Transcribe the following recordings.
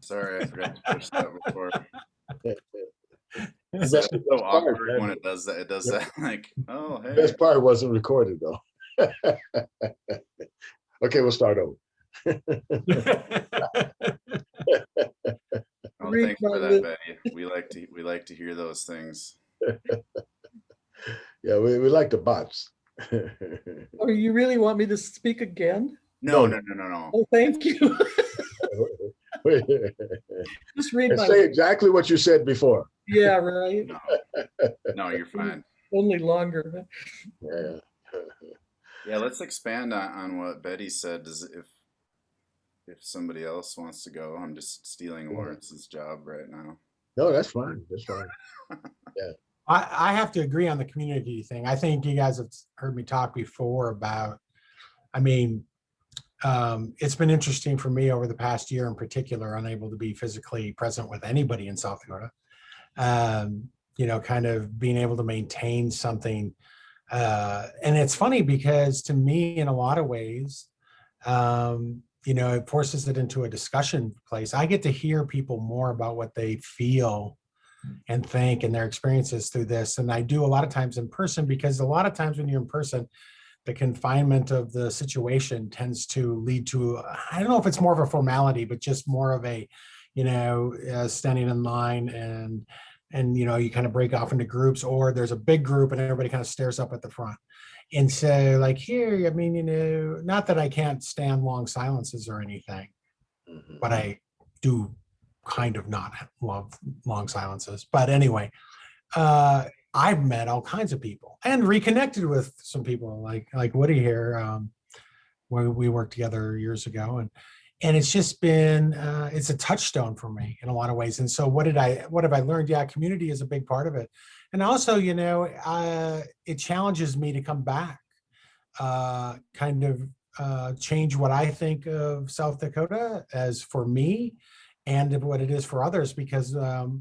Sorry, I forgot to push that before. The It's best so part, awkward man. when it does that. It does that like, oh, The hey. best part wasn't recorded though. Okay, we'll start over. Oh, thanks for that, Betty. We like to hear those things. Yeah, we like the bots. Oh, you really want me to speak again? No, No, no, no, no, no. Oh, thank you. Just read And my. say exactly what you said before. Yeah, right. No, no, you're fine. Only longer. Yeah. Yeah, let's expand on what Betty said. If somebody else wants to go, I'm just stealing Lawrence's job right now. No, that's fine. That's fine. Yeah. I have to agree on the community thing. I think you guys have heard me talk before about, I mean, it's been interesting for me over the past year in particular, unable to be physically present with anybody in South Dakota. You know, kind of being able to maintain something. And it's funny because to me, in a lot of ways, you know, it forces it into a discussion place. I get to hear people more about what they feel and think and their experiences through this. And I do a lot of times in person, because a lot of times when you're in person, the confinement of the situation tends to lead to, I don't know if it's more of a formality, but just more of a, you know, standing in line and, you know, you kind of break off into groups, or there's a big group and everybody kind of stares up at the front. And so like here, I mean, you know, not that I can't stand long silences or anything, but I do kind of not love long silences. But anyway, I've met all kinds of people and reconnected with some people like Woody here, where we worked together years ago, and it's just been it's a touchstone for me in a lot of ways. And so what have I learned? Yeah, community is a big part of it, and also, you know, it challenges me to come back, kind of change what I think of South Dakota as for me and of what it is for others, because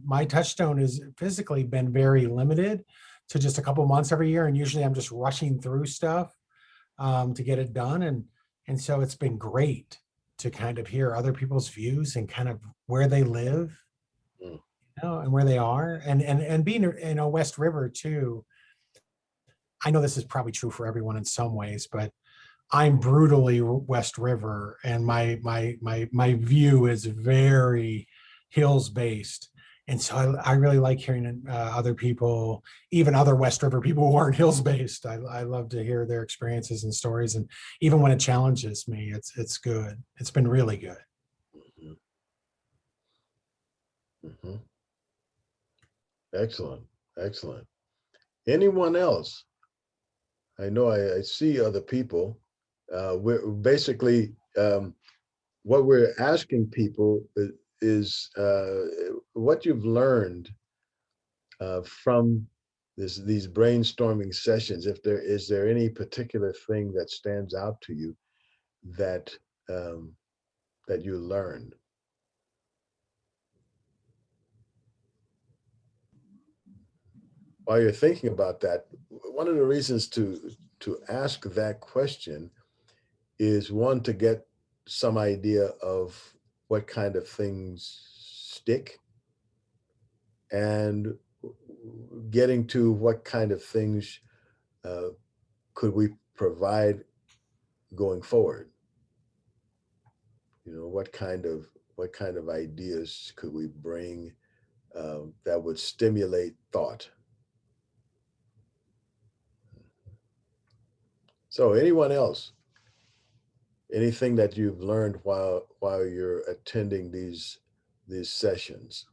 my touchstone has physically been very limited to just a couple months every year. And usually I'm just rushing through stuff to get it done. And so it's been great to kind of hear other people's views and kind of where they live, you know, and where they are. And being in a West River too, I know this is probably true for everyone in some ways, but I'm brutally West River, and my view is very hills based, and so I really like hearing other people, even other West River people who aren't hills based. I love to hear their experiences and stories, and even when it challenges me, it's good. It's been really good. Mm-hmm. Excellent, excellent. Anyone else? I know I see other people. We're basically what we're asking people is what you've learned from these brainstorming sessions. If is there any particular thing that stands out to you that that you learned? While you're thinking about that, one of the reasons to ask that question is, one, to get some idea of what kind of things stick, and getting to what kind of things could we provide going forward. You know, what kind of ideas could we bring that would stimulate thought? So anyone else? Anything that you've learned while you're attending these sessions?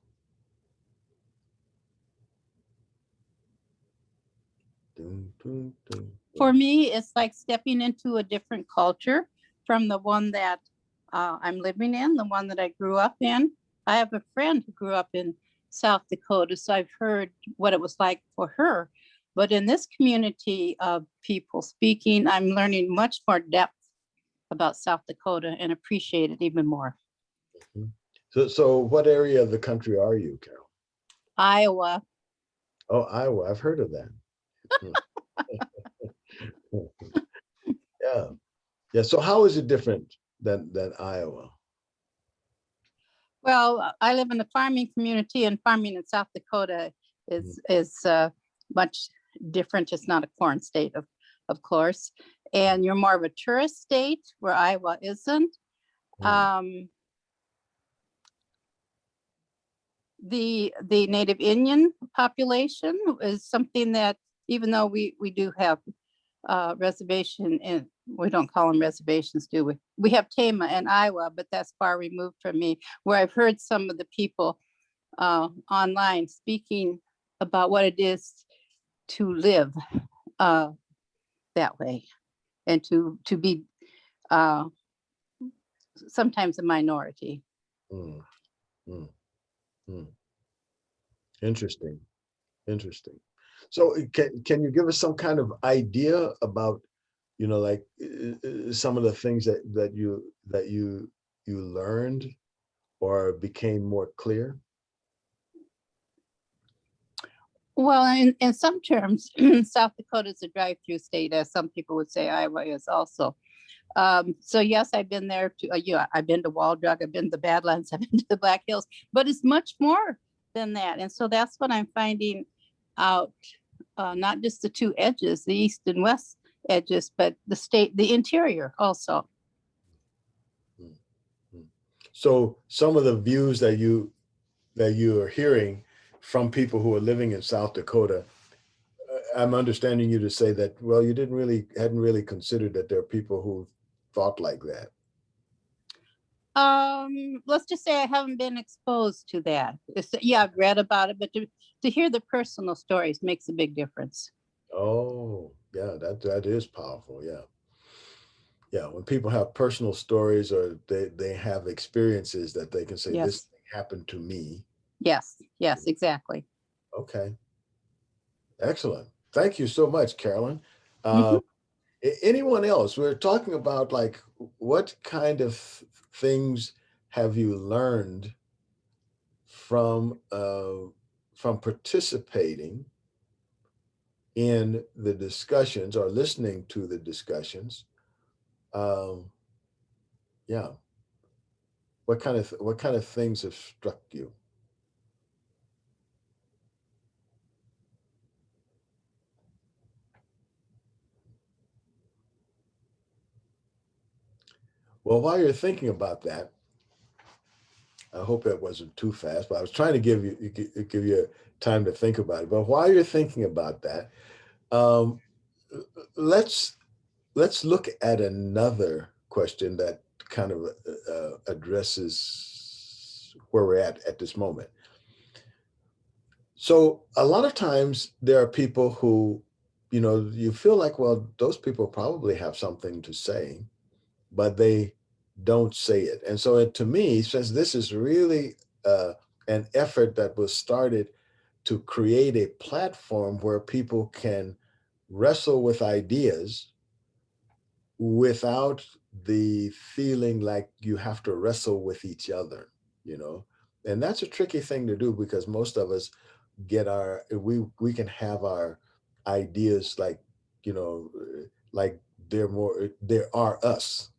For me, it's like stepping into a different culture from the one that I'm living in, the one that I grew up in. I have a friend who grew up in South Dakota, so I've heard what it was like for her. But in this community of people speaking, I'm learning much more depth about South Dakota and appreciate it even more. So what area of the country are you, Carol? Iowa. Oh, Iowa. I've heard of that. Yeah. Yeah. So how is it different than Iowa? Well, I live in a farming community, and farming in South Dakota is much different. It's not a corn state, of course, and you're more of a tourist state where Iowa isn't. Mm. The Native Indian population is something that, even though we do have reservation, and we don't call them reservations, do we? We have Tama in Iowa, but that's far removed from me, where I've heard some of the people online speaking about what it is to live that way, and to be sometimes a minority. Mm. Mm. Mm. Interesting. Interesting. So can you give us some kind of idea about, like some of the things that you learned or became more clear? Well, in some terms, South Dakota is a drive-through state, as some people would say Iowa is also. So yes, I've been there to, I've been to Wall Drug, I've been to the Badlands, I've been to the Black Hills, but it's much more than that. And so that's what I'm finding out, not just the two edges, the east and west edges, but the interior also. So some of the views that you are hearing from people who are living in South Dakota, I'm understanding you to say that, well, you hadn't really considered that there are people who thought like that. Let's just say I haven't been exposed to that. Yeah, I've read about it, but to hear the personal stories makes a big difference. Oh, yeah, that is powerful. Yeah. Yeah, when people have personal stories or they have experiences that they can say, this Yes, thing happened to me. yes, exactly. Okay, excellent. Thank you so much, Carolyn. Mhm. Anyone else? We're talking about like what kind of things have you learned from participating in the discussions or listening to the discussions? Yeah. What kind of things have struck you? Well, while you're thinking about that, I hope that wasn't too fast, but I was trying to give you time to think about it. But while you're thinking about that, um, let's look at another question that kind of addresses where we're at this moment. So a lot of times there are people who, you feel like, well, those people probably have something to say, but they don't say it. And so to me, since this is really an effort that was started to create a platform where people can wrestle with ideas without the feeling like you have to wrestle with each other, and that's a tricky thing to do because most of us we can have our ideas like, like there are us.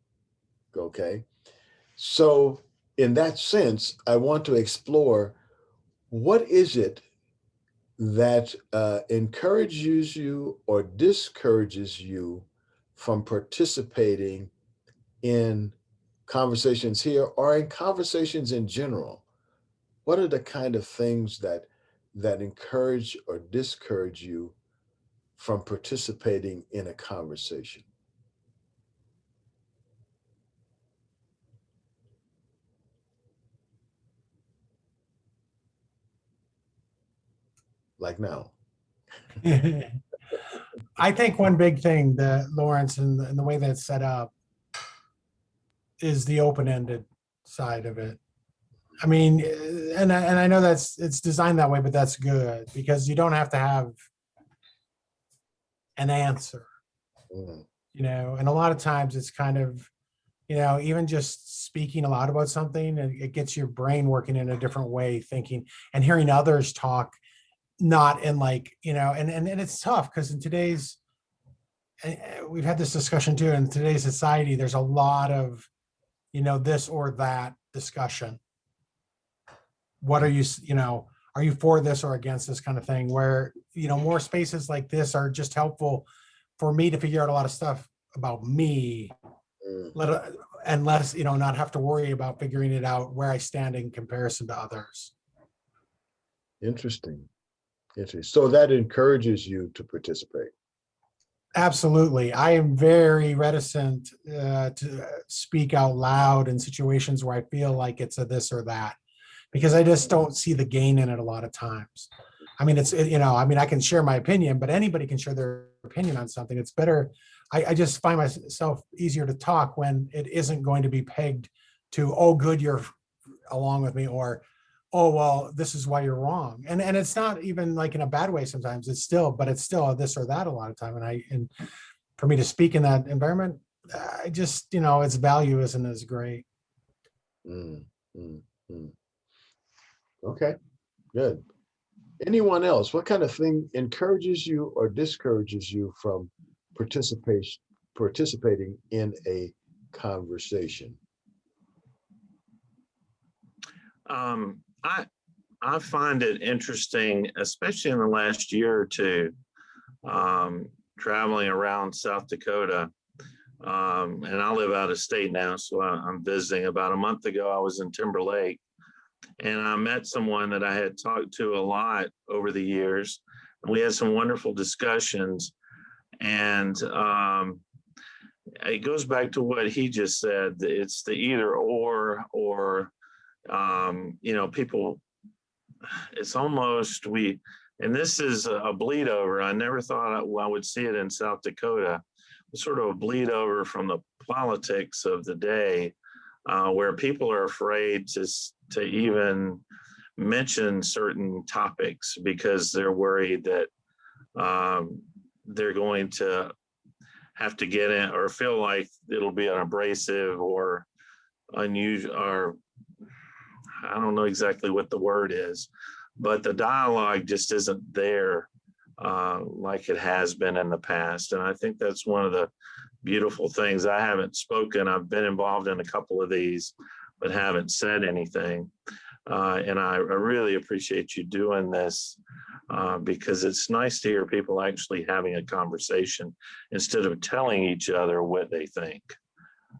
Okay. So, in that sense, I want to explore what is it that encourages you or discourages you from participating in conversations here or in conversations in general? What are the kind of things that encourage or discourage you from participating in a conversation? Like now. I think one big thing that Lawrence and the way that's set up is the open-ended side of it. I mean, and I know it's designed that way, but that's good because you don't have to have an answer, Mm. and a lot of times it's kind of, even just speaking a lot about something, it gets your brain working in a different way, thinking and hearing others talk, not in like, and it's tough because in today's we've had this discussion too, in today's society, there's a lot of, this or that discussion. What are you, are you for this or against this kind of thing, where, more spaces like this are just helpful for me to figure out a lot of stuff about me, and less, not have to worry about figuring it out where I stand in comparison to others. Interesting. Interesting. So that encourages you to participate. Absolutely. I am very reticent to speak out loud in situations where I feel like it's a this or that, because I just don't see the gain in it a lot of times. I mean, I can share my opinion, but anybody can share their opinion on something. It's better. I just find myself easier to talk when it isn't going to be pegged to, oh, good, you're along with me, or, oh, well, this is why you're wrong. And it's not even like in a bad way sometimes. It's still a this or that a lot of time. And for me to speak in that environment, I just, its value isn't as great. Mm, mm, mm. Okay, good. Anyone else? What kind of thing encourages you or discourages you from participating in a conversation? I find it interesting, especially in the last year or two, traveling around South Dakota. And I live out of state now, so I'm visiting. About a month ago, I was in Timberlake, and I met someone that I had talked to a lot over the years. And we had some wonderful discussions. And it goes back to what he just said. It's the either or people, it's almost and this is a bleed over. I never thought I would see it in South Dakota. It's sort of a bleed over from the politics of the day, where people are afraid to even mention certain topics because they're worried that they're going to have to get in or feel like it'll be an abrasive or unusual, or I don't know exactly what the word is, but the dialogue just isn't there like it has been in the past. And I think that's one of the beautiful things. I haven't spoken. I've been involved in a couple of these, but haven't said anything. And I really appreciate you doing this because it's nice to hear people actually having a conversation instead of telling each other what they think.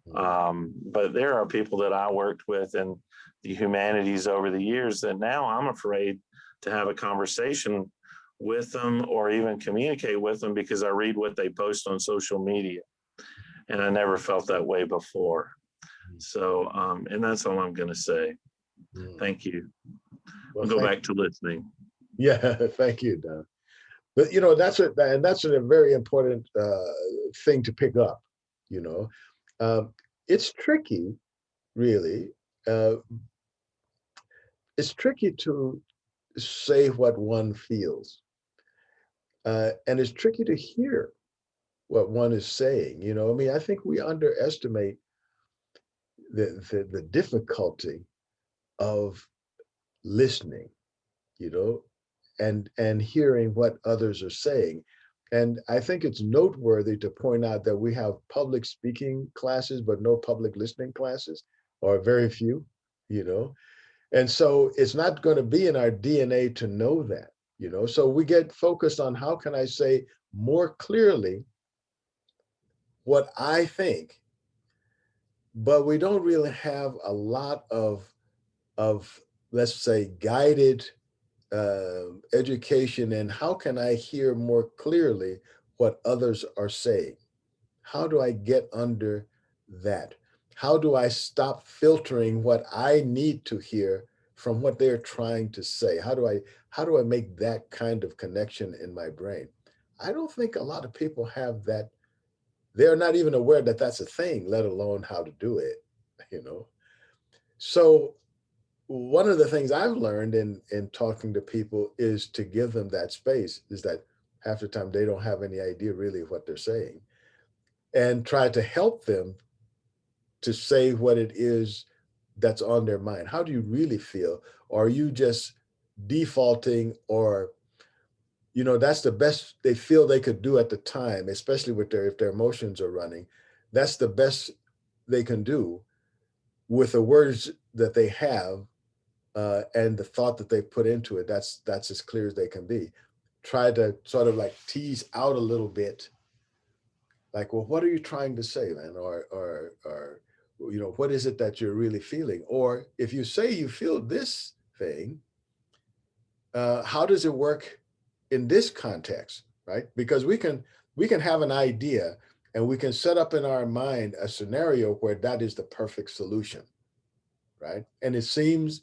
But there are people that I worked with in the humanities over the years that now I'm afraid to have a conversation with them or even communicate with them because I read what they post on social media. And I never felt that way before. So, and that's all I'm going to say. Thank you. Well, I'll go back to listening. Yeah, thank you, Don. But that's a very important thing to pick up. It's tricky, really. It's tricky to say what one feels, and it's tricky to hear what one is saying. I think we underestimate the difficulty of listening, and hearing what others are saying. And I think it's noteworthy to point out that we have public speaking classes, but no public listening classes, or very few, And so it's not going to be in our DNA to know that, So we get focused on how can I say more clearly what I think, but we don't really have a lot of let's say, guided education and how can I hear more clearly what others are saying? How do I get under that? How do I stop filtering what I need to hear from what they're trying to say? How do I make that kind of connection in my brain? I don't think a lot of people have that. They're not even aware that that's a thing, let alone how to do it, So one of the things I've learned in talking to people is to give them that space, is that half the time they don't have any idea really what they're saying, and try to help them to say what it is that's on their mind. How do you really feel? Or are you just defaulting or you know, that's the best they feel they could do at the time, especially with their, if their emotions are running. That's the best they can do with the words that they have and the thought that they put into it. That's as clear as they can be. Try to sort of like tease out a little bit, like, well, what are you trying to say, man? Or you know, what is it that you're really feeling? Or if you say you feel this thing, how does it work in this context, right? Because we can have an idea and we can set up in our mind a scenario where that is the perfect solution, right? And it seems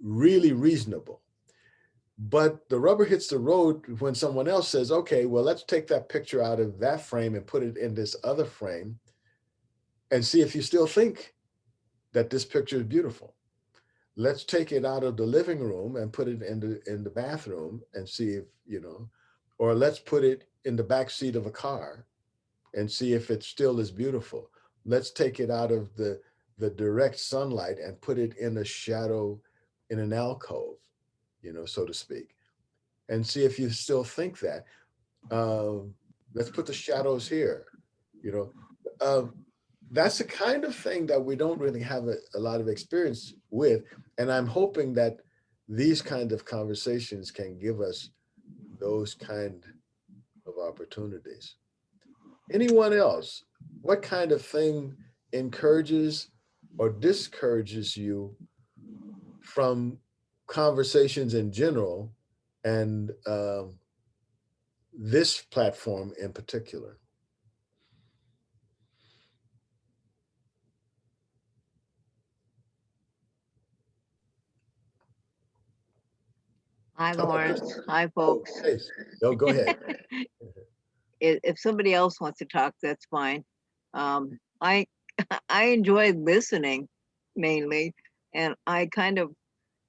really reasonable. But the rubber hits the road when someone else says, okay, well, let's take that picture out of that frame and put it in this other frame and see if you still think that this picture is beautiful. Let's take it out of the living room and put it in the bathroom and see if, you know, or let's put it in the back seat of a car and see if it still is beautiful. Let's take it out of the direct sunlight and put it in a shadow in an alcove, you know, so to speak, and see if you still think that. Let's put the shadows here, you know. That's the kind of thing that we don't really have a lot of experience with. And I'm hoping that these kind of conversations can give us those kind of opportunities. Anyone else? What kind of thing encourages or discourages you from conversations in general and this platform in particular? Hi, How about this? Lawrence. Hi, Oh, folks. hey, no, go ahead. If somebody else wants to talk, that's fine. I I enjoy listening mainly, and I kind of,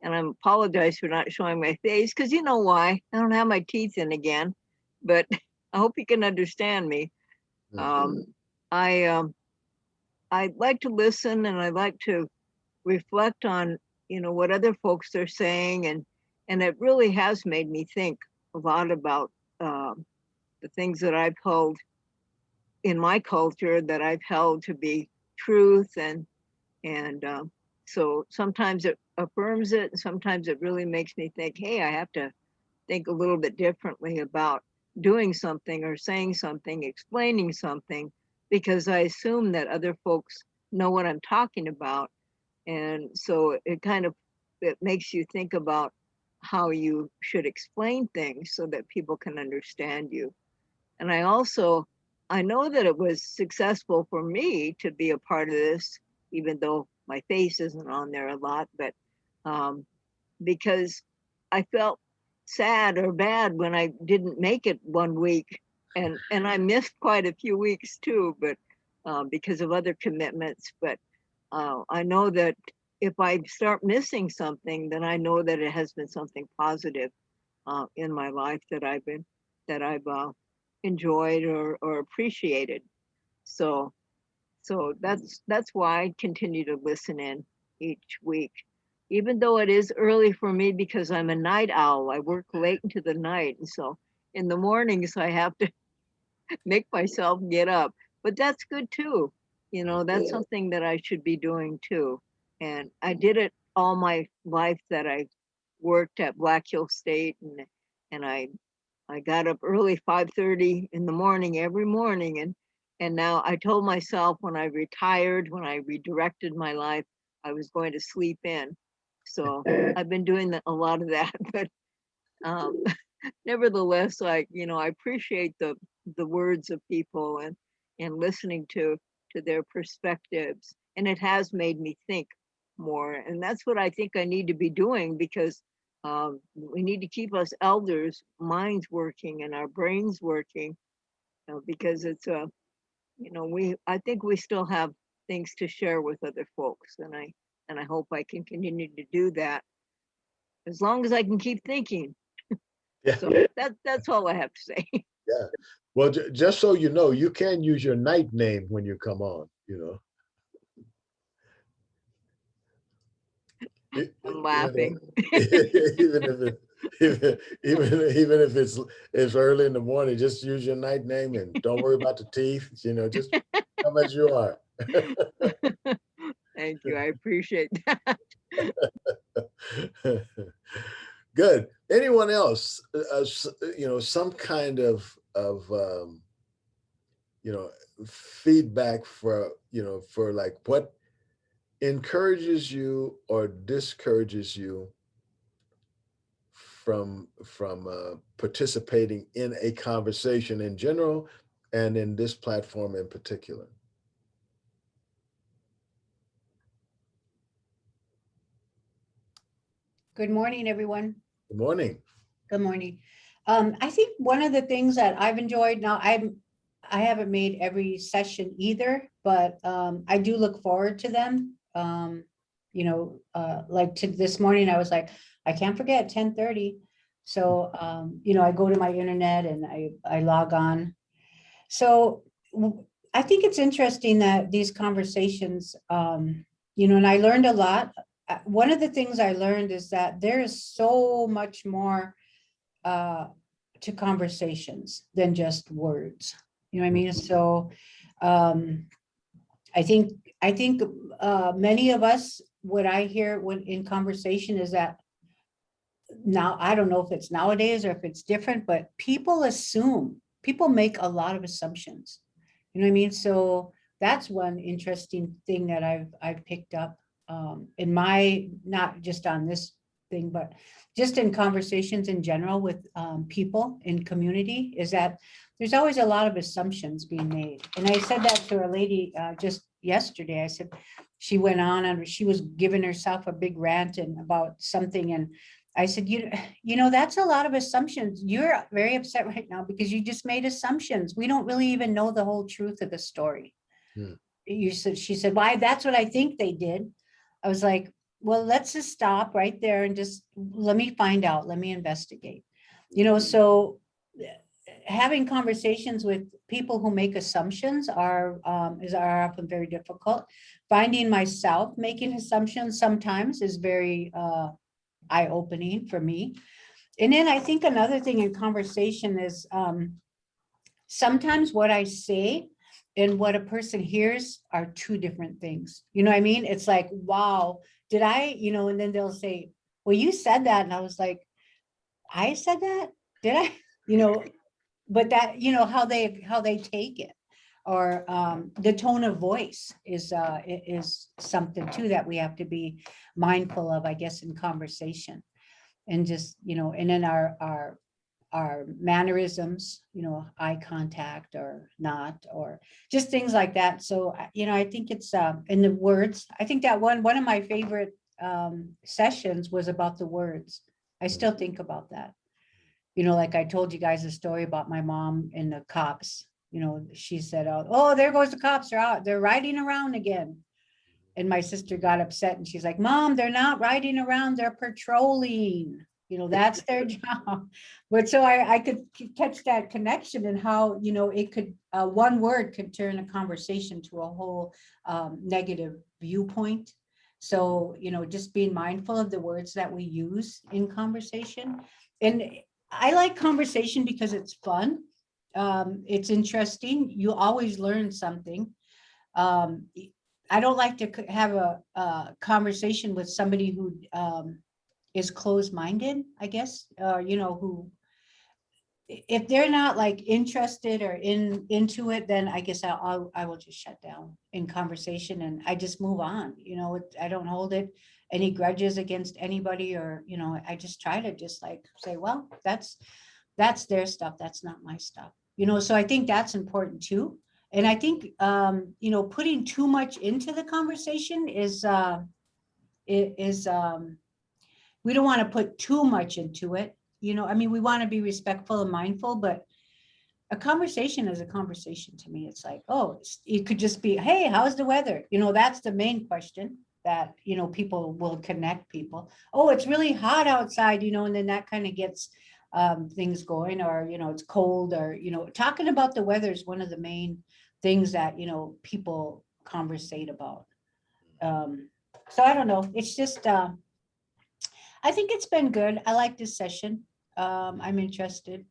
and I apologize for not showing my face because you know why? I don't have my teeth in again, but I hope you can understand me. Mhm. I I like to listen and I like to reflect on, what other folks are saying, and it really has made me think a lot about the things that I've held in my culture that I've held to be truth, and so sometimes it affirms it, and sometimes it really makes me think, hey, I have to think a little bit differently about doing something or saying something, explaining something, because I assume that other folks know what I'm talking about, and so it makes you think about how you should explain things so that people can understand you. And I know that it was successful for me to be a part of this, even though my face isn't on there a lot, but um, because I felt sad or bad when I didn't make it one week. And I missed quite a few weeks too, but because of other commitments. But I know that if I start missing something, then I know that it has been something positive in my life that I've enjoyed or appreciated. So that's why I continue to listen in each week, even though it is early for me because I'm a night owl. I work late into the night, and so in the mornings I have to make myself get up. But that's good too. That's something that I should be doing too. And I did it all my life that I worked at Black Hill State, and I got up early, 5:30 in the morning every morning, and now I told myself when I retired, when I redirected my life, I was going to sleep in. So I've been doing a lot of that, but um, nevertheless, I appreciate the words of people and listening to their perspectives, and it has made me think more, and that's what I think I need to be doing because we need to keep us elders minds working and our brains working, because it's we I think we still have things to share with other folks, and I hope I can continue to do that as long as I can keep thinking. Yeah, So that's all I have to say. yeah. Well, just so you know, you can use your night name when you come on, you know. I'm laughing. Even if it, even if it's early in the morning, just use your night name and don't worry about the teeth, just come as you are. Thank you. I appreciate that. Good. Anyone else, some kind of feedback for like what encourages you or discourages you from participating in a conversation in general and in this platform in particular? Good morning, everyone. Good morning. Good morning. I think one of the things that I've enjoyed now, I haven't made every session either, but I do look forward to them. Like this morning, I was like, I can't forget 10:30. So, I go to my internet and I log on. So I think it's interesting that these conversations, and I learned a lot. One of the things I learned is that there is so much more to conversations than just words. You know what I mean? So I think many of us, what I hear when in conversation is that now, I don't know if it's nowadays or if it's different, but people make a lot of assumptions. You know what I mean? So that's one interesting thing that I've picked up in my, not just on this thing, but just in conversations in general with people in community, is that there's always a lot of assumptions being made. And I said that to a lady just yesterday. I said, she went on and she was giving herself a big rant and about something. And I said, that's a lot of assumptions. You're very upset right now because you just made assumptions. We don't really even know the whole truth of the story. She said, why? That's what I think they did. I was like, well, let's just stop right there and just let me find out. Let me investigate. So having conversations with people who make assumptions are often very difficult. Finding myself making assumptions sometimes is very eye-opening for me. And then I think another thing in conversation is sometimes what I say and what a person hears are two different things. You know what I mean? It's like, wow, did I, and then they'll say, well, you said that. And I was like, I said that? Did I? But that, how they take it, or the tone of voice is something too that we have to be mindful of, I guess, in conversation. And just, and then our mannerisms, eye contact or not, or just things like that. So, I think it's in the words. I think that one of my favorite sessions was about the words. I still think about that. Like I told you guys a story about my mom and the cops. She said, oh, there goes the cops. They're out. They're riding around again. And my sister got upset and she's like, Mom, they're not riding around. They're patrolling. That's their job. But so I could catch that connection and how, it could, one word could turn a conversation to a whole negative viewpoint. So, just being mindful of the words that we use in conversation. And I like conversation because it's fun. It's interesting. You always learn something. I don't like to have a conversation with somebody who is closed-minded, I guess, who, if they're not like interested or into it, then I guess I will just shut down in conversation and I just move on. I don't hold it any grudges against anybody, or I just try to just like say, well, that's their stuff, that's not my stuff. So I think that's important too. And I think putting too much into the conversation is we don't want to put too much into it. We want to be respectful and mindful, but a conversation is a conversation to me. It's like, oh, it could just be, hey, how's the weather? That's the main question that, people will connect people. Oh, it's really hot outside, and then that kind of gets things going, or, it's cold, or, talking about the weather is one of the main things that, people conversate about. So I don't know. It's just, I think it's been good. I like this session. I'm interested,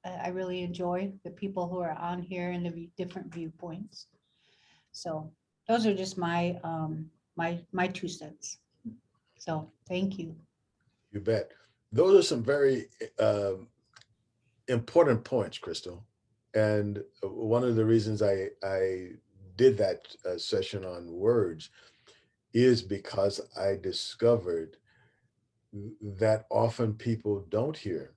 I really enjoy the people who are on here and the different viewpoints. So those are just my 2 cents. So thank you. You bet. Those are some very important points, Crystal. And one of the reasons I did that session on words is because I discovered that often people don't hear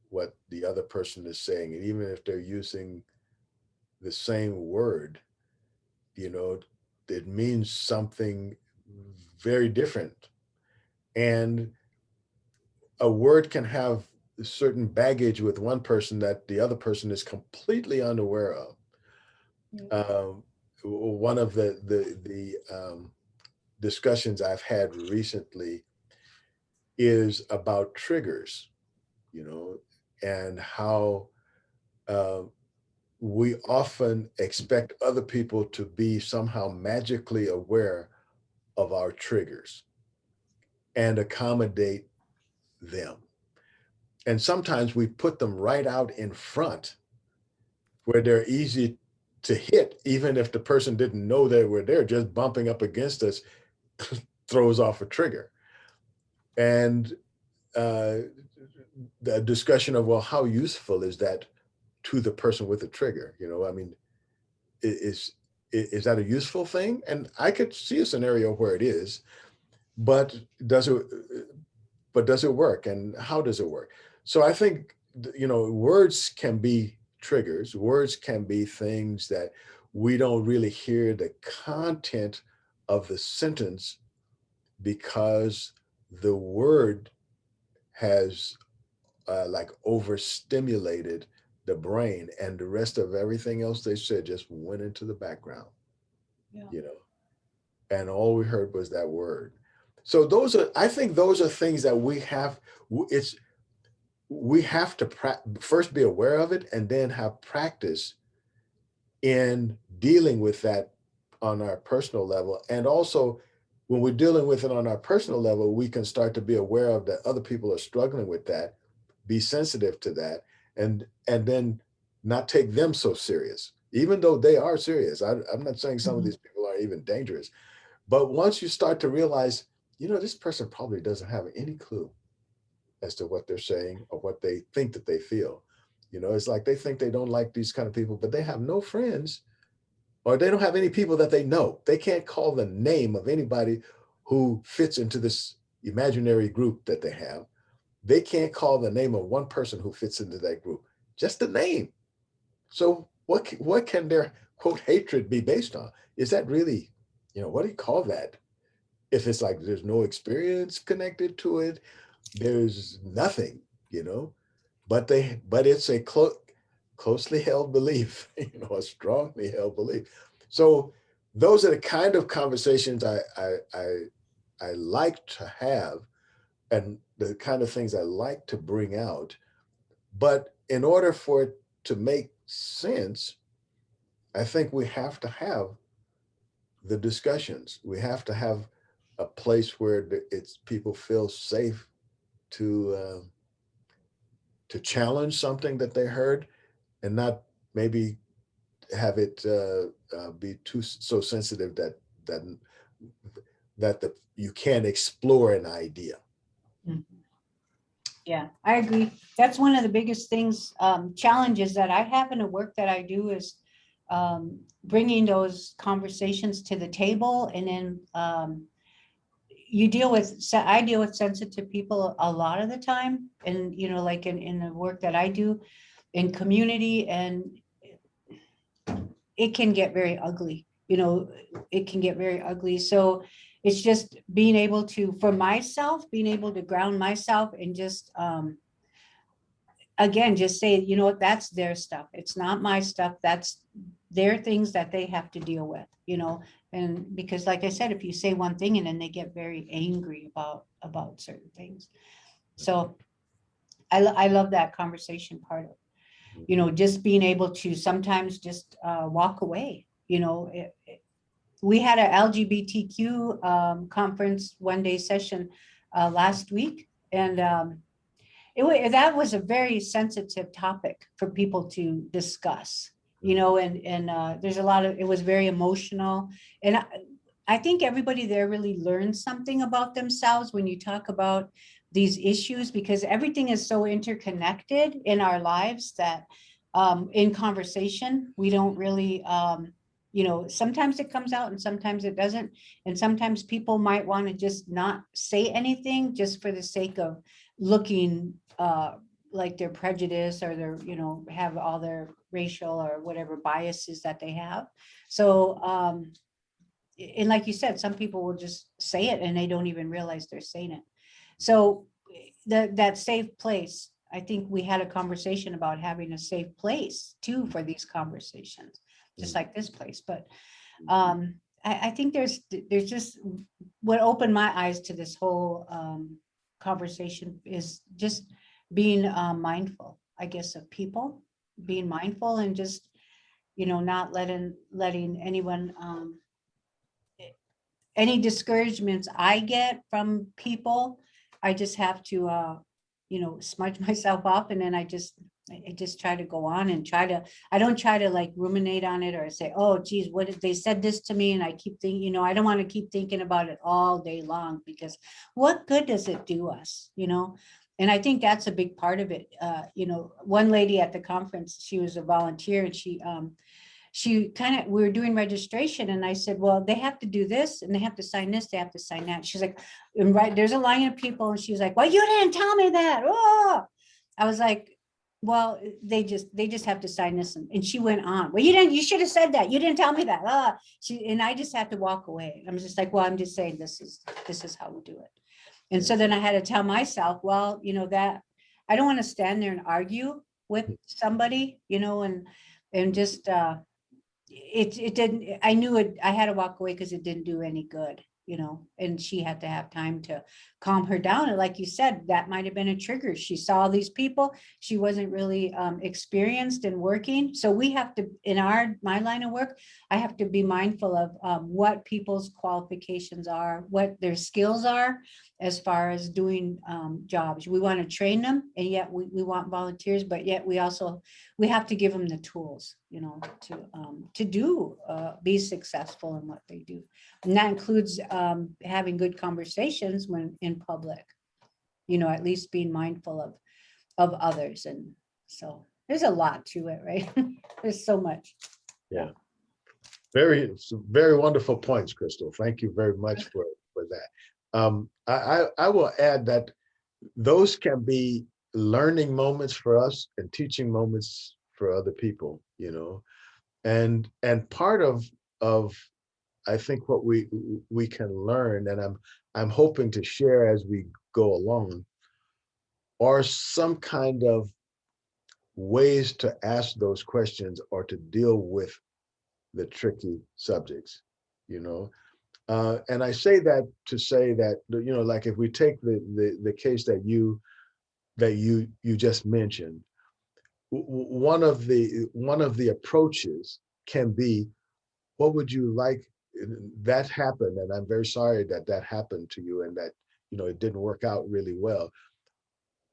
what the other person is saying. And even if they're using the same word, it means something very different. And a word can have certain baggage with one person that the other person is completely unaware of. One of the discussions I've had recently is about triggers, and how we often expect other people to be somehow magically aware of our triggers and accommodate them. And sometimes we put them right out in front where they're easy to hit, even if the person didn't know they were there. Just bumping up against us throws off a trigger. And the discussion of, well, how useful is that to the person with the trigger? I mean, is that a useful thing? And I could see a scenario where it is, but does it work? And how does it work? So I think, words can be triggers. Words can be things that we don't really hear the content of the sentence because the word has like overstimulated the brain, and the rest of everything else they said just went into the background. Yeah. And all we heard was that word. So I think those are things that we have to first be aware of it, and then have practice in dealing with that on our personal level. And also, when we're dealing with it on our personal level, we can start to be aware of that other people are struggling with that, be sensitive to that, and then not take them so serious, even though they are serious. I'm not saying some of these people are even dangerous, but once you start to realize, this person probably doesn't have any clue as to what they're saying or what they think that they feel. It's like they think they don't like these kind of people, but they have no friends, or they don't have any people that they know. They can't call the name of anybody who fits into this imaginary group that they have. They can't call the name of one person who fits into that group, just the name. So what can their quote hatred be based on? Is that really, what do you call that? If it's like there's no experience connected to it, there's nothing, but it's a closely held belief, a strongly held belief. So those are the kind of conversations I like to have, and the kind of things I like to bring out. But in order for it to make sense, I think we have to have the discussions. We have to have a place where people feel safe to challenge something that they heard, and not maybe have it be so sensitive that you can't explore an idea. Yeah, I agree. That's one of the biggest things, challenges that I have in the work that I do is bringing those conversations to the table. And then I deal with sensitive people a lot of the time. And, like in the work that I do in community, and it can get very ugly, it can get very ugly. So it's just being able to, for myself, being able to ground myself and just, again, just say, that's their stuff. It's not my stuff. That's their things that they have to deal with, and because like I said, if you say one thing and then they get very angry about certain things. So I love that conversation part of it. Just being able to sometimes just walk away. We had an LGBTQ conference one day session last week. And that was a very sensitive topic for people to discuss, you know, and there's a lot of, it was very emotional. And I think everybody there really learned something about themselves when you talk about these issues, because everything is so interconnected in our lives that in conversation, we don't really, you know, sometimes it comes out and sometimes it doesn't. And sometimes people might want to just not say anything just for the sake of looking like they're prejudiced or they're, you know, have all their racial or whatever biases that they have. So, and like you said, some people will just say it and they don't even realize they're saying it. So that safe place, I think we had a conversation about having a safe place too for these conversations, just like this place. But I think there's just, what opened my eyes to this whole conversation is just being mindful, I guess, of people, being mindful and just, you know, not letting anyone, any discouragements I get from people, I just have to, you know, smudge myself up, and then I just try to go on and I don't try to like ruminate on it or say, oh geez, what if they said this to me, and I keep thinking, you know, I don't want to keep thinking about it all day long, because what good does it do us, you know? And I think that's a big part of it. You know, one lady at the conference, she was a volunteer, and she kind of, we were doing registration, and I said, well, they have to do this and they have to sign this, they have to sign that. She's like, and right, there's a line of people, and she's like, well, you didn't tell me that. Oh, I was like, well, they just have to sign this. And she went on, well, you should have said that. You didn't tell me that. And I just had to walk away. I'm just like, well, I'm just saying this is how we do it. And so then I had to tell myself, well, you know, that I don't want to stand there and argue with somebody, you know, and just, it didn't, I knew it, I had to walk away because it didn't do any good, you know, and she had to have time to calm her down. And like you said, that might have been a trigger. She saw these people, she wasn't really experienced in working. So we have to, in my line of work, I have to be mindful of what people's qualifications are, what their skills are as far as doing jobs. We want to train them, and yet we want volunteers, but yet we have to give them the tools, you know, to be successful in what they do. And that includes having good conversations when in public, you know, at least being mindful of others. And so there's a lot to it, right? There's so much. Yeah. Very, very wonderful points, Crystal. Thank you very much for that. I will add that those can be learning moments for us and teaching moments for other people, you know, and part of I think what we can learn, and I'm hoping to share as we go along, are some kind of ways to ask those questions or to deal with the tricky subjects, you know. And I say that to say that, you know, like if we take the case that you just mentioned, one of the approaches can be, what would you like that happened, and I'm very sorry that happened to you and that, you know, it didn't work out really well.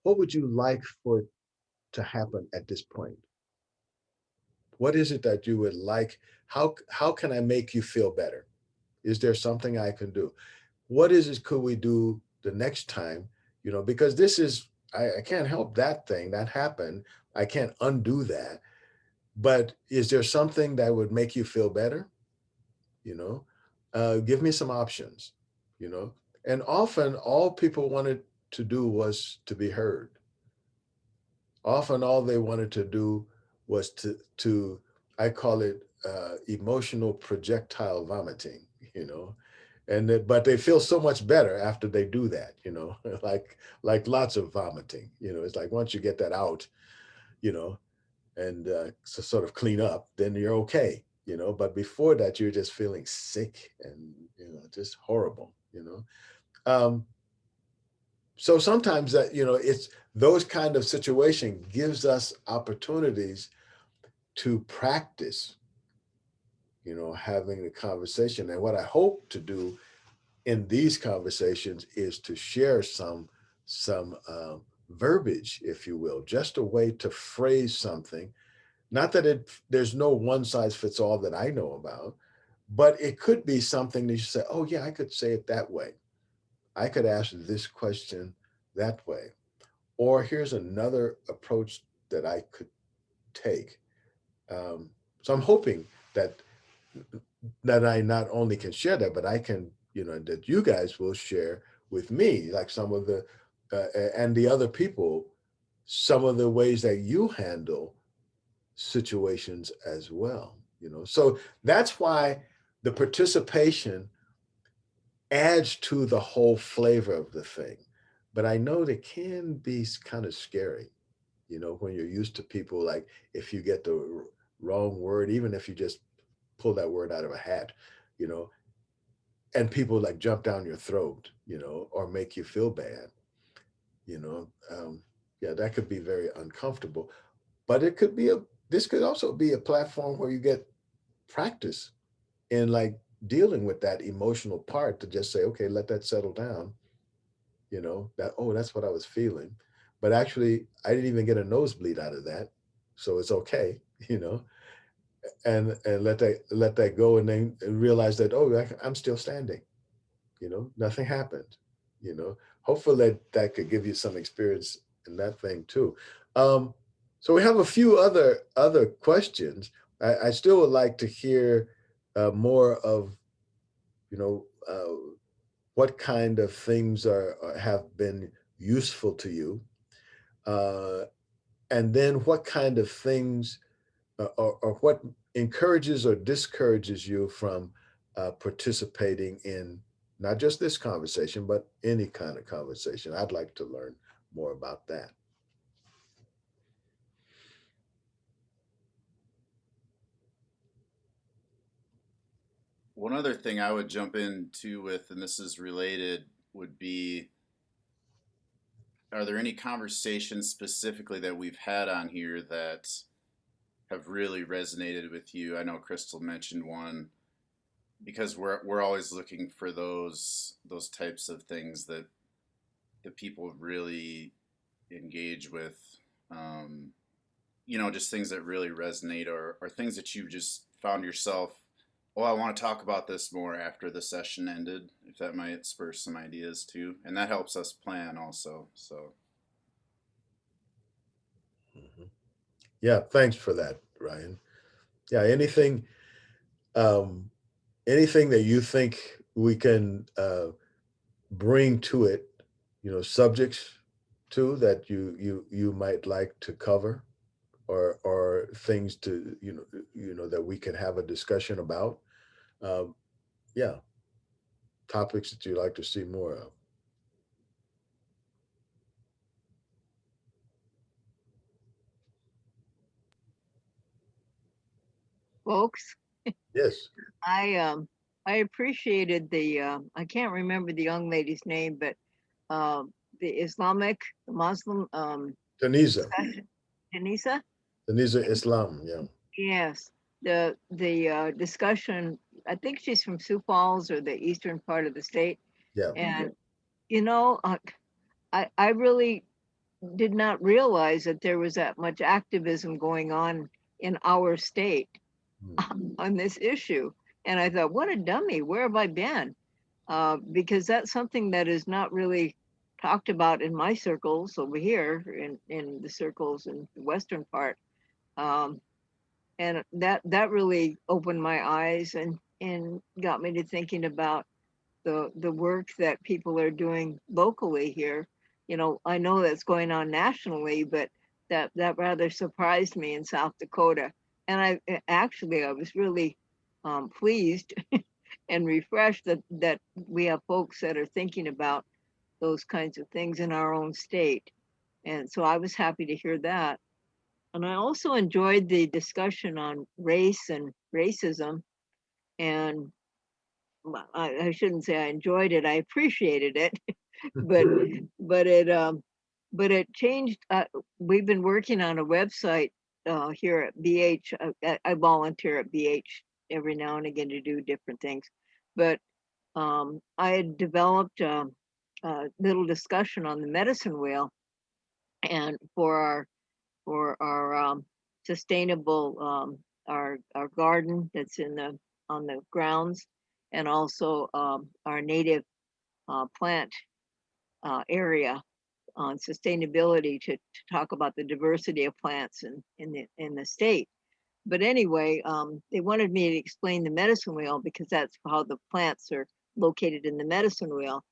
What would you like for it to happen at this point? What is it that you would like? How can I make you feel better? Is there something I can do? What is it could we do the next time? You know, because this is, I can't help that thing that happened. I can't undo that. But is there something that would make you feel better? You know, give me some options, you know. And often all people wanted to do was to be heard. Often all they wanted to do was to I call it emotional projectile vomiting, you know. And but they feel so much better after they do that, you know, like lots of vomiting, you know. It's like once you get that out, you know, and so sort of clean up, then you're okay, you know. But before that, you're just feeling sick and, you know, just horrible, you know. So sometimes that, you know, it's those kind of situation gives us opportunities to practice, you know, having the conversation. And what I hope to do in these conversations is to share some verbiage, if you will, just a way to phrase something. Not that there's no one size fits all that I know about, but it could be something that you say, oh yeah, I could say it that way. I could ask this question that way. Or here's another approach that I could take. So I'm hoping that I not only can share that, but I can, that you guys will share with me, like some of the, and the other people, some of the ways that you handle situations as well. So that's why the participation adds to the whole flavor of the thing. But I know it can be kind of scary, when you're used to people, like if you get the wrong word, even if you just pull that word out of a hat, you know, and people like jump down your throat, or make you feel bad, you know, yeah, that could be very uncomfortable. But this could also be a platform where you get practice in like dealing with that emotional part, to just say, okay, let that settle down, that, oh, that's what I was feeling. But actually, I didn't even get a nosebleed out of that. So it's okay, and let that go, and then realize that, oh, I'm still standing, nothing happened, hopefully that could give you some experience in that thing too. So we have a few other questions. I still would like to hear more of, what kind of things have been useful to you, and then what kind of things, or what encourages or discourages you from participating in not just this conversation, but any kind of conversation. I'd like to learn more about that. One other thing I would jump into with, and this is related, would be, are there any conversations specifically that we've had on here that have really resonated with you? I know Crystal mentioned one, because we're always looking for those types of things that the people really engage with. Just things that really resonate, or things that you just found yourself, oh, I want to talk about this more after the session ended, if that might spur some ideas too. And that helps us plan also. So Mhm. Yeah, thanks for that, Ryan. Yeah, um, anything that you think we can bring to it, subjects to that you might like to cover, or things to, that we can have a discussion about. Um, yeah, topics that you like to see more of. Folks, Yes. I appreciated I can't remember the young lady's name, but the Muslim, Tunisia. Janisa. Tunisia Islam. Yeah. Yes, the discussion. I think she's from Sioux Falls, or the eastern part of the state, Yeah. and you know, I really did not realize that there was that much activism going on in our state on this issue. And I thought, what a dummy, where have I been? Because that's something that is not really talked about in my circles over here, in the circles in the western part. Um, and that really opened my eyes, and got me to thinking about the work that people are doing locally here. I know that's going on nationally, but that rather surprised me in South Dakota. And I was really pleased and refreshed that we have folks that are thinking about those kinds of things in our own state. And so I was happy to hear that. And I also enjoyed the discussion on race and racism. And I shouldn't say I enjoyed it, I appreciated it, but but it but it changed. We've been working on a website here at BH. I volunteer at BH every now and again to do different things, but I had developed a little discussion on the medicine wheel, and for our sustainable our garden that's in the on the grounds, and also our native plant area on sustainability to talk about the diversity of plants in the state. But anyway, they wanted me to explain the medicine wheel because that's how the plants are located in the medicine wheel.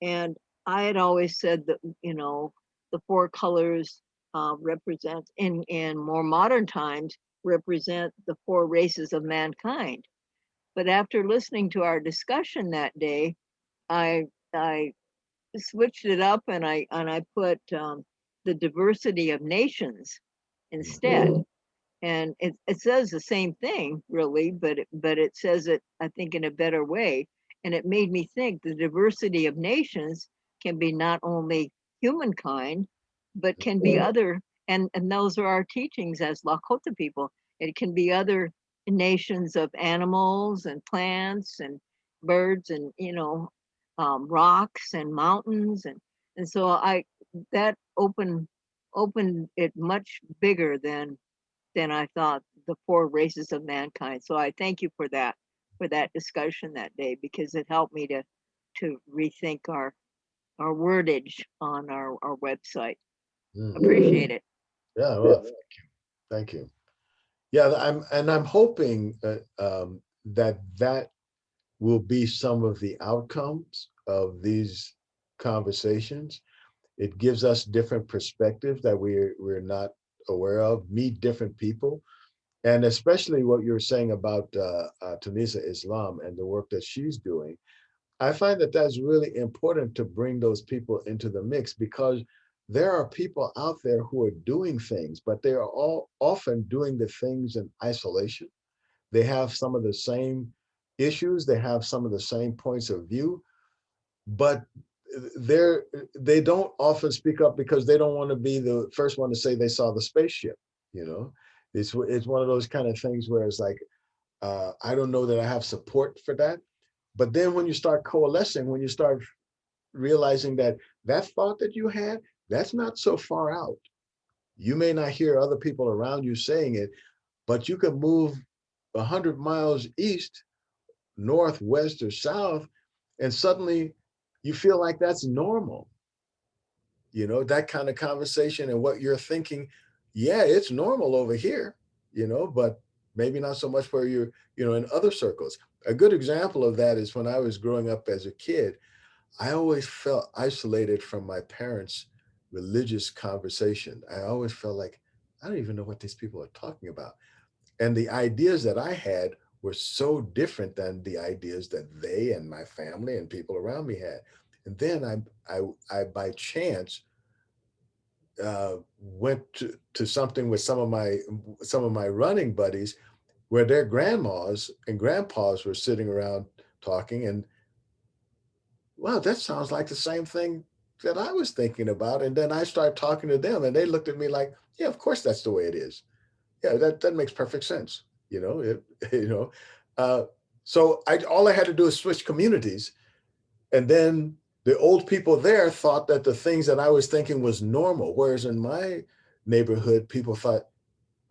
And I had always said that, you know, the four colors represent in more modern times represent the four races of mankind. But after listening to our discussion that day, I switched it up and I put the diversity of nations instead. And it says the same thing really, but it says it, I think, in a better way. And it made me think the diversity of nations can be not only humankind, but can be other, and those are our teachings as Lakota people. It can be other nations of animals and plants and birds and, you know, rocks and mountains. And so that opened it much bigger than I thought, the four races of mankind. So I thank you for that discussion that day, because it helped me to rethink our wordage on our website. Mm. Appreciate it. Yeah, well, thank you. Yeah, I'm hoping that that will be some of the outcomes of these conversations. It gives us different perspectives that we're not aware of, meet different people, and especially what you're saying about Tunisia Islam and the work that she's doing. I find that that's really important to bring those people into the mix, because there are people out there who are doing things, but they are all often doing the things in isolation. They have some of the same issues, they have some of the same points of view, but they don't often speak up because they don't want to be the first one to say they saw the spaceship. You know, it's one of those kind of things where it's like, I don't know that I have support for that. But then when you start coalescing, when you start realizing that that thought that you had, that's not so far out. You may not hear other people around you saying it, but you can move 100 miles east, north, west, or south, and suddenly you feel like that's normal. You know, that kind of conversation and what you're thinking, yeah, it's normal over here, you know, but maybe not so much where you're, you know, in other circles. A good example of that is when I was growing up as a kid, I always felt isolated from my parents' religious conversation. I always felt like, I don't even know what these people are talking about. And the ideas that I had were so different than the ideas that they and my family and people around me had. And then I by chance went to something with some of my running buddies, where their grandmas and grandpas were sitting around talking, and wow, that sounds like the same thing that I was thinking about. And then I started talking to them, and they looked at me like, yeah, of course that's the way it is. Yeah, that makes perfect sense. You know, you know. Uh, so all I had to do is switch communities, and then the old people there thought that the things that I was thinking was normal. Whereas in my neighborhood, people thought,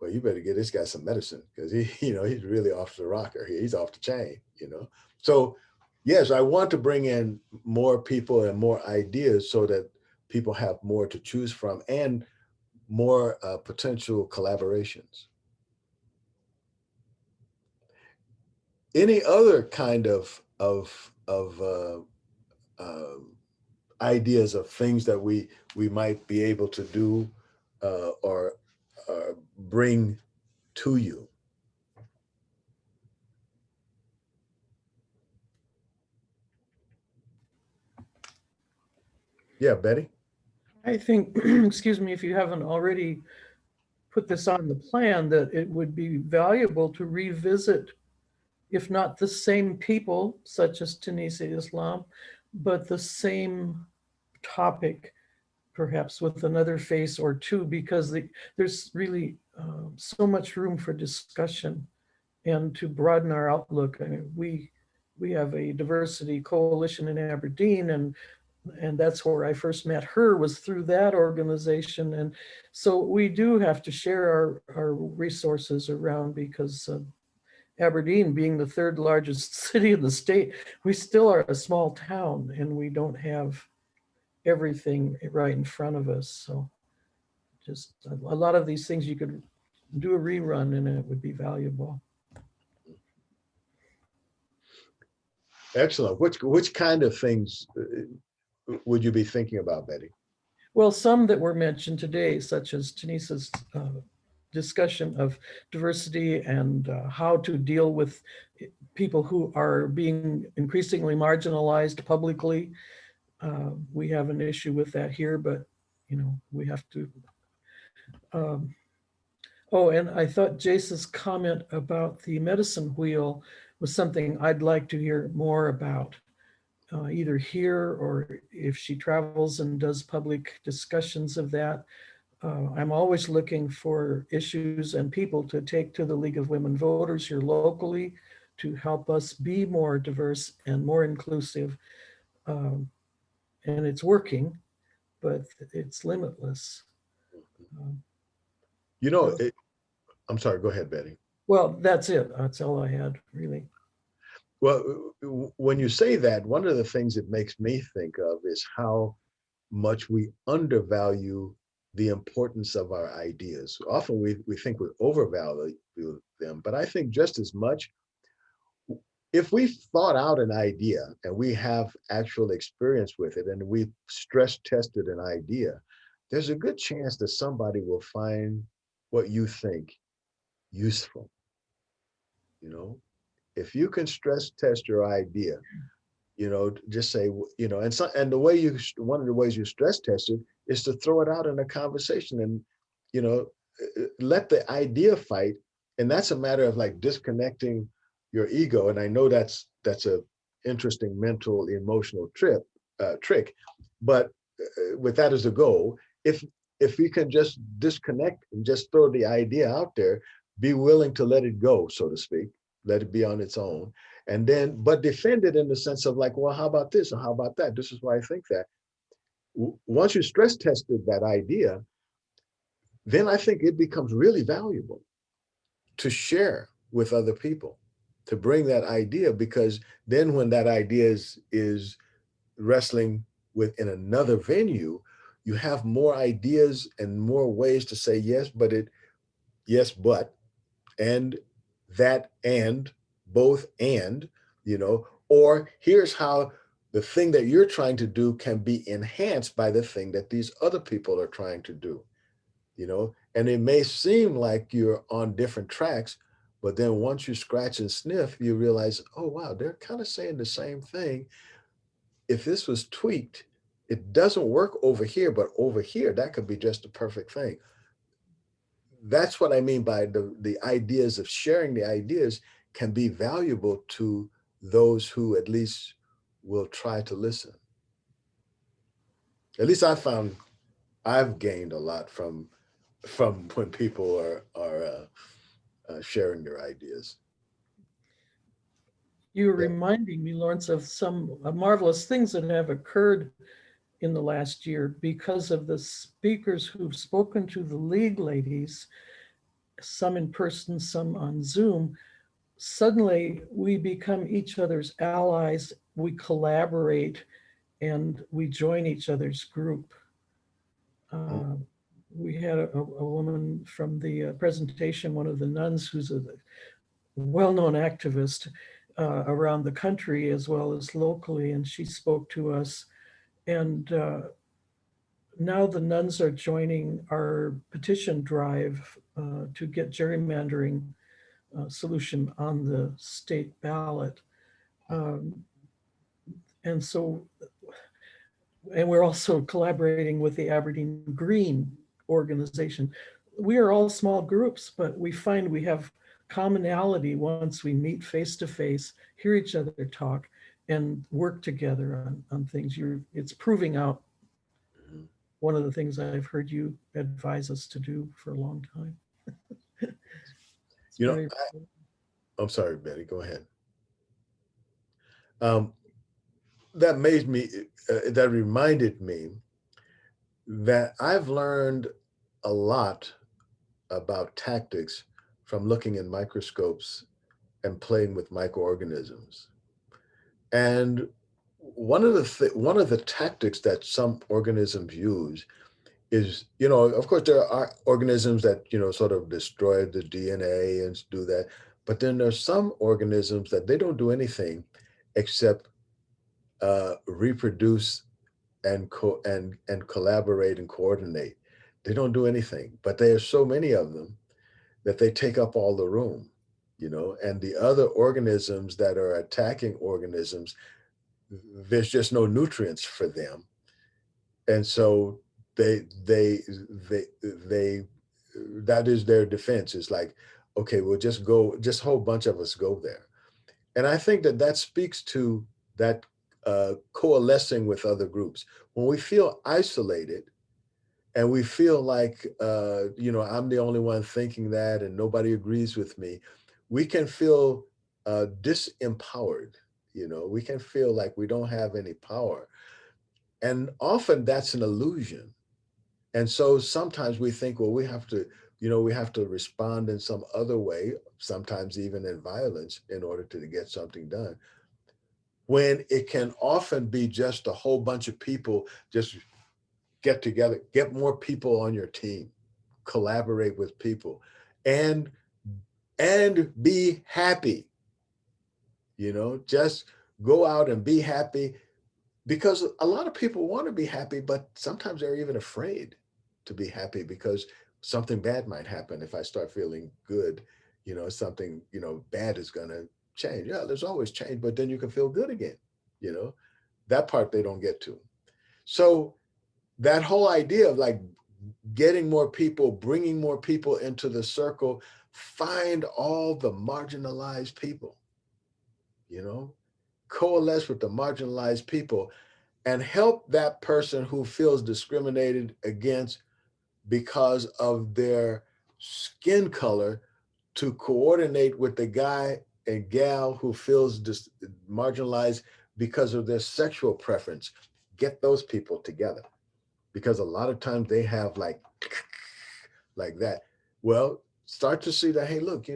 well, you better get this guy some medicine, because you know, he's really off the rocker. He's off the chain, you know. So yes, I want to bring in more people and more ideas so that people have more to choose from, and more potential collaborations. Any other kind of ideas of things that we might be able to do or bring to you? Yeah, Betty. I think, excuse me, if you haven't already put this on the plan, that it would be valuable to revisit, if not the same people, such as Tunisia Islam, but the same topic, perhaps with another face or two, because there's really so much room for discussion and to broaden our outlook. I mean, we have a diversity coalition in Aberdeen, and that's where I first met her, was through that organization. And so we do have to share our resources around, because Aberdeen being the third largest city in the state, we still are a small town and we don't have everything right in front of us. So just a lot of these things you could do a rerun and it would be valuable. Excellent. Which kind of things would you be thinking about, Betty? Well, some that were mentioned today, such as Tenesa's discussion of diversity and how to deal with people who are being increasingly marginalized publicly. We have an issue with that here, but we have to. Oh, and I thought Jace's comment about the medicine wheel was something I'd like to hear more about, either here or if she travels and does public discussions of that. I'm always looking for issues and people to take to the League of Women Voters here locally to help us be more diverse and more inclusive. And it's working, but it's limitless. I'm sorry, go ahead, Betty. Well, that's it. That's all I had, really. Well, when you say that, one of the things it makes me think of is how much we undervalue the importance of our ideas. Often we think we overvalue them, but I think just as much, if we thought out an idea and we have actual experience with it and we stress tested an idea, there's a good chance that somebody will find what you think useful. If you can stress test your idea, just say, and the way one of the ways you stress test it is to throw it out in a conversation and, let the idea fight. And that's a matter of like disconnecting your ego. And I know that's a interesting mental, emotional trick, but with that as a goal, if you can just disconnect and just throw the idea out there, be willing to let it go, so to speak, let it be on its own, and then, but defend it in the sense of like, well, how about this? Or how about that? This is why I think that. Once you stress tested that idea, then I think it becomes really valuable to share with other people, to bring that idea, because then when that idea is wrestling in another venue, you have more ideas and more ways to say yes, but and that, and both, and or here's how the thing that you're trying to do can be enhanced by the thing that these other people are trying to do. And it may seem like you're on different tracks, but then once you scratch and sniff, you realize, oh wow, they're kind of saying the same thing. If this was tweaked, it doesn't work over here, but over here that could be just the perfect thing. That's what I mean by the ideas of sharing. The ideas can be valuable to those who at least will try to listen. At least I've gained a lot from when people are sharing their ideas. You're reminding me, Lawrence, of some marvelous things that have occurred in the last year because of the speakers who've spoken to the League ladies, some in person, some on Zoom. Suddenly we become each other's allies, we collaborate, and we join each other's group. We had a woman from the presentation, one of the nuns who's a well-known activist around the country as well as locally, and she spoke to us. And now the nuns are joining our petition drive to get gerrymandering solution on the state ballot. And so, and we're also collaborating with the Aberdeen Green organization. We are all small groups, but we find we have commonality once we meet face to face, hear each other talk, and work together on things. It's proving out one of the things I've heard you advise us to do for a long time. I'm sorry, Betty, go ahead. That made me, that reminded me that I've learned a lot about tactics from looking in microscopes and playing with microorganisms. And one of the tactics that some organisms use is, of course, there are organisms that, sort of destroy the DNA and do that. But then there's some organisms that they don't do anything except reproduce and collaborate and coordinate. They don't do anything, but there are so many of them that they take up all the room, and the other organisms that are attacking organisms, there's just no nutrients for them. And so they that is their defense. It's like, okay, we'll just go, just a whole bunch of us go there. And I think that speaks to that coalescing with other groups. When we feel isolated and we feel like, I'm the only one thinking that and nobody agrees with me, we can feel disempowered. We can feel like we don't have any power. And often that's an illusion. And so sometimes we think, well, we have to respond in some other way, sometimes even in violence, in order to get something done. When it can often be just a whole bunch of people just get together, get more people on your team, collaborate with people, and be happy. Just go out and be happy, because a lot of people want to be happy, but sometimes they're even afraid to be happy because something bad might happen. If I start feeling good, something, bad is going to change. Yeah, there's always change, but then you can feel good again. That part they don't get to. So that whole idea of like getting more people, bringing more people into the circle, find all the marginalized people, coalesce with the marginalized people and help that person who feels discriminated against because of their skin color to coordinate with the guy and gal who feels marginalized because of their sexual preference. Get those people together, because a lot of times they have like that. Well, start to see that, hey, look,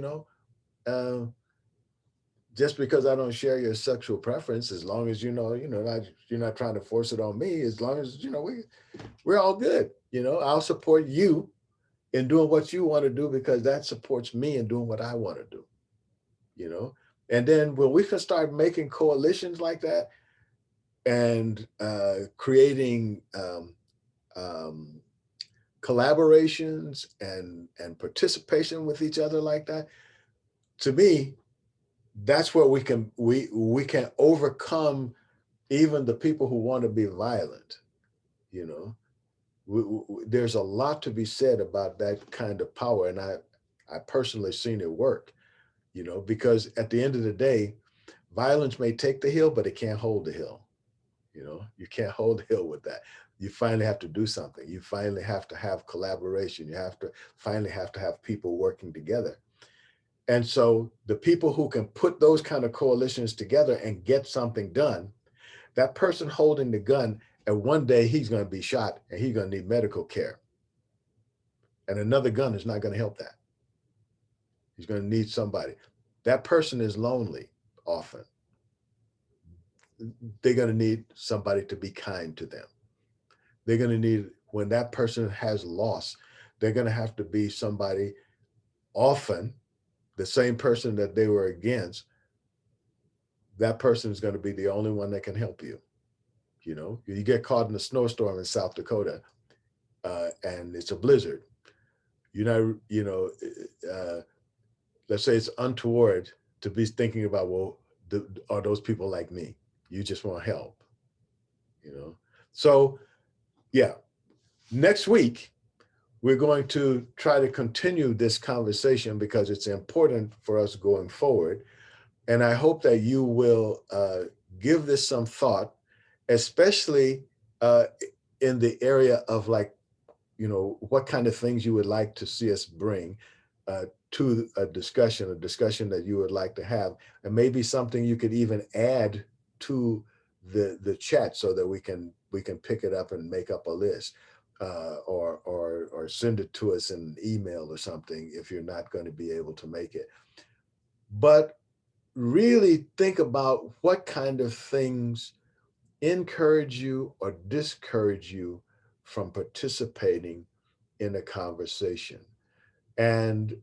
just because I don't share your sexual preference, as long as you're not trying to force it on me, as long as we're all good. I'll support you in doing what you want to do, because that supports me in doing what I want to do. And then when we can start making coalitions like that and creating collaborations and participation with each other like that, to me, that's where we can overcome even the people who want to be violent. There's a lot to be said about that kind of power, and I personally seen it work. Because at the end of the day, violence may take the hill, but it can't hold the hill. You can't hold the hill with that. You finally have to do something. You finally have to have collaboration. You finally have to have people working together. And so the people who can put those kind of coalitions together and get something done, that person holding the gun, and one day he's going to be shot and he's going to need medical care. And another gun is not going to help that. He's going to need somebody. That person is lonely often. They're going to need somebody to be kind to them. They're going to need, when that person has loss, they're going to have to be somebody, often the same person that they were against. That person is going to be the only one that can help you. You get caught in a snowstorm in South Dakota and it's a blizzard. Let's say it's untoward to be thinking about, well, are those people like me? You just want help, So yeah, next week, we're going to try to continue this conversation because it's important for us going forward. And I hope that you will give this some thought, especially in the area of like, what kind of things you would like to see us bring to a discussion that you would like to have, and maybe something you could even add to the chat so that we can pick it up and make up a list, or send it to us in an email or something if you're not going to be able to make it. But really think about what kind of things encourage you or discourage you from participating in a conversation, and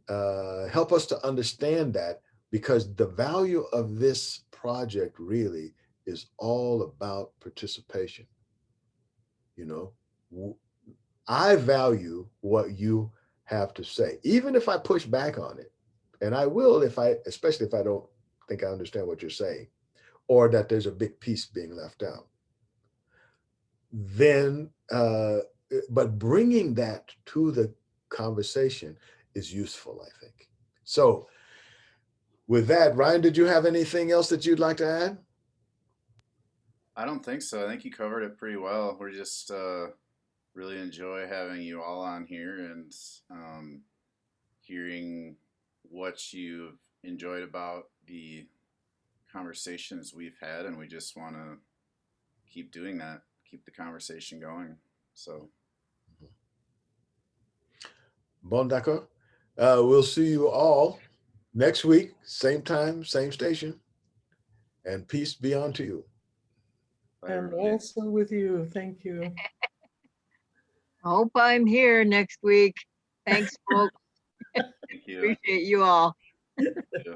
help us to understand that, because the value of this project really is all about participation. You know, I value what you have to say, even if I push back on it, and I will especially if I don't think I understand what you're saying, or that there's a big piece being left out. Then, but bringing that to the conversation is useful, I think. So with that, Ryan, did you have anything else that you'd like to add? I don't think so. I think you covered it pretty well. We're just really enjoy having you all on here and hearing what you've enjoyed about the conversations we've had, and we just want to keep doing that, keep the conversation going. So, Bon d'accord. We'll see you all next week, same time, same station, and peace be unto you. bye, And everybody. also with you. Thank you. I hope I'm here next week. Thanks, folks. Thank you. Appreciate you all. Yeah.